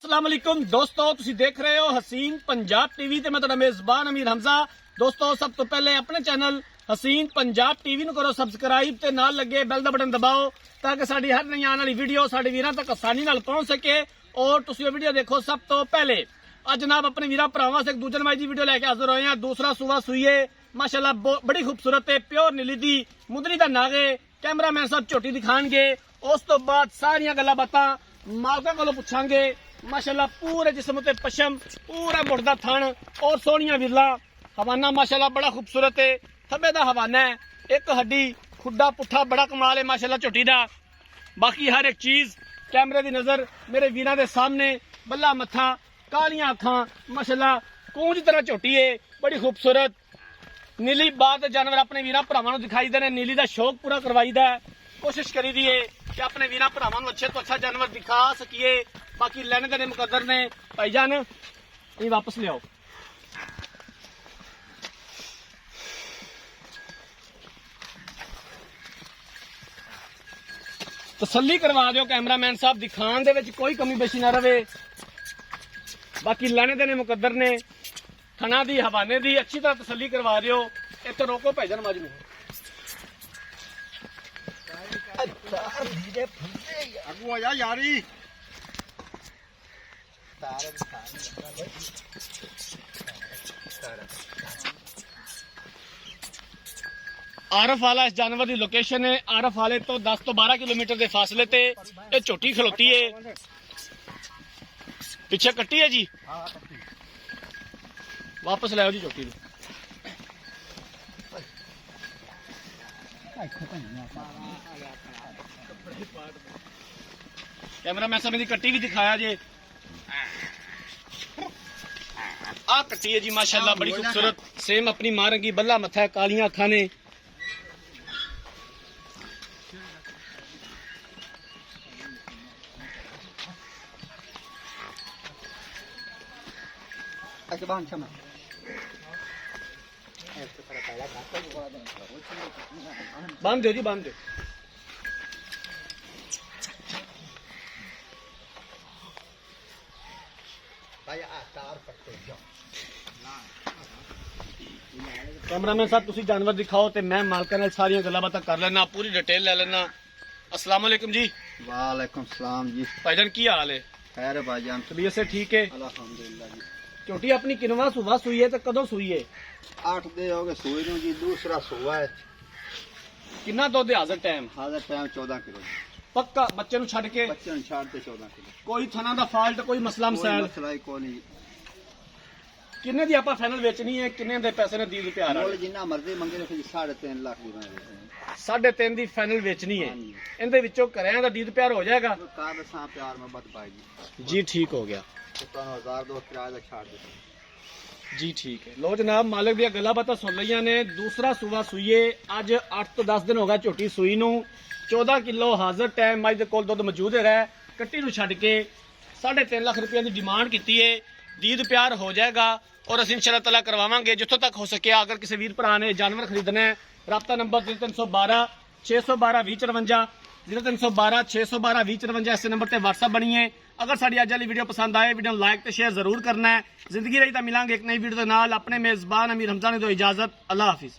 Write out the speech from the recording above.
अस्सलाम वालेकुम दोस्तों, तुसी देख रहे हो हसीन पंजाब टीवी ते मैं तुहाडा मेजबान अमीर हमजा। दोस्तों, सब तो पहले अपने चैनल हसीन पंजाब टीवी ਨੂੰ करो सबसक्राइब ते नाल लगे बेल दा बटन दबाओ ताकि साडी हर नई आने वाली वीडियो साडे वीरां तक आसानी नाल पहुंच सके और तुसी वो वीडियो देखो सब तो पहले। आज जनाब अपने वीरां भरावां से एक दूजे नंबर दी वीडियो लेके हाजिर होए हैं। दूसरा सूबा सूईए माशाल्लाह बड़ी खूबसूरत है, प्योर नीली दी मुंदरी दा नागे। कैमरामैन साहब झोटी दिखाणगे, उस तो बाद सारियां गल्लां बातां मालकां कोलों पुछांगे। माशाल्लाह पूरे जिस्म ते पशम, पूरा मुड़दा थन और सोहनियां विरला। हवाना माशाल्लाह बड़ा खूबसूरत है, थब्बे दा हवाना है, एक हड्डी खुड्डा पुट्ठा बड़ा कमाल है माशाल्लाह झोटी दा। बाकी हर एक चीज कैमरे दी नजर मेरे वीरां दे सामने। बल्ला मत्था, कालियां अखां, माशाल्लाह कूंज तरह झोटी है, बड़ी खूबसूरत। नीली बात जानवर अपने वीरां भरावां नूं दिखाई देने, नीली दा शौक पूरा करवाईदा है। कोशिश करी दी है कि अपने वीरां भरावां नूं अच्छे तो अच्छा जानवर दिखा सकीए। बाकी लेने देने मुकद्दर ने। भाईजान ये वापस ले आओ। तसल्ली करवा दो कैमरामैन साहब, दिखाने दे विच कोई कमी बेशी ना रहे। बाकी लेने देने मुकद्दर ने। थना दी हवाने दी अच्छी तरह तसल्ली करवा दियो। इत्थे रोको भाईजान माजनू। अगू आया यारी आरफ वाला इस जानवर की लोकेशन है। आरफ वाले तो 10 तो 12 किलोमीटर के फासले ते ये झोटी खलोती है। पीछे कट्टी है जी, वापस लाओ जी झोटी। कैमरामैन साहब ने कट्टी भी दिखाया जे। आ कट्टी है जी माशाल्लाह बड़ी खूबसूरत, सेम अपनी मां रंगी, बल्ला मथा है, कालियां अखां ने। बांध दो जी, बांध दो। कैमरामैन साहब तुसी जानवर दिखाओ ते मैं मालका नाल सारियां गल्लां बातां कर लेना, पूरी डिटेल ले लेना। अस्सलाम वालेकुम जी। वालेकुम सलाम जी। भाईजान की हाल है? खैर भाईजान, तबीयत से ठीक है? अल्हम्दुलिल्लाह जी। झोटी अपनी किनवा सुबह सुई है ते कदों सुई है? 8 दे हो गए सूई नूं जी, दूसरा सुआ है। किन्ना दुध है हाजर टाइम? हाजर टाइम 14 किलो। पक्का बच्चे नु छड़ के? बच्चे नूं छाड़ ते 14 किलो। कोई थना दा फाल्ट, कोई मसला कोई मसैल? मसला ही कोई नहीं। किन्ने दी आपा फाइनल बेचनी है? किन्ने दे पैसे ने दी प्यार मोल जिन्ना मर्जी मंगे रखो जी, 3.5 लाख दी मैं 3.5 दी फाइनल बेचनी है। हाँ जी। इनदे विचों घरें दा दीद प्यार हो जाएगा? कार सा प्यार मोहब्बत भाई जी। जी ठीक हो गया तो 1000 दो किराया दा छाड़ दे जी, ठीक है। लो जनाब, मालिक दी गल्लां बातां सुन लईयां ने। दूसरा सूबा सूईए अज 8 तो 10 दिन हो गया झोटी सूई नूं। 14 किलो हाजर टाइम मज दे कोल दुध मौजूद है। कट्टी नूं छड्ड के 3.5 लाख रुपए की डिमांड की है। दीद प्यार हो जाएगा और असीं इंशाअल्लाह ताला करवावांगे जिथों तक हो सके। अगर किसी वीर भरा ने जानवर खरीदना है, राब्ता नंबर 0312 612 2054 0312 612 2054 इस नंबर पर व्हाट्सअप बनी है। अगर साड़ी अज वाली वीडियो पसंद आए, वीडियो लाइक तो शेयर जरूर करना है। जिंदगी रही तो मिलांगे एक नई वीडियो के नाल। अपने मेजबान अमीर हमजा ने दो इजाजत। अल्लाह हाफिज।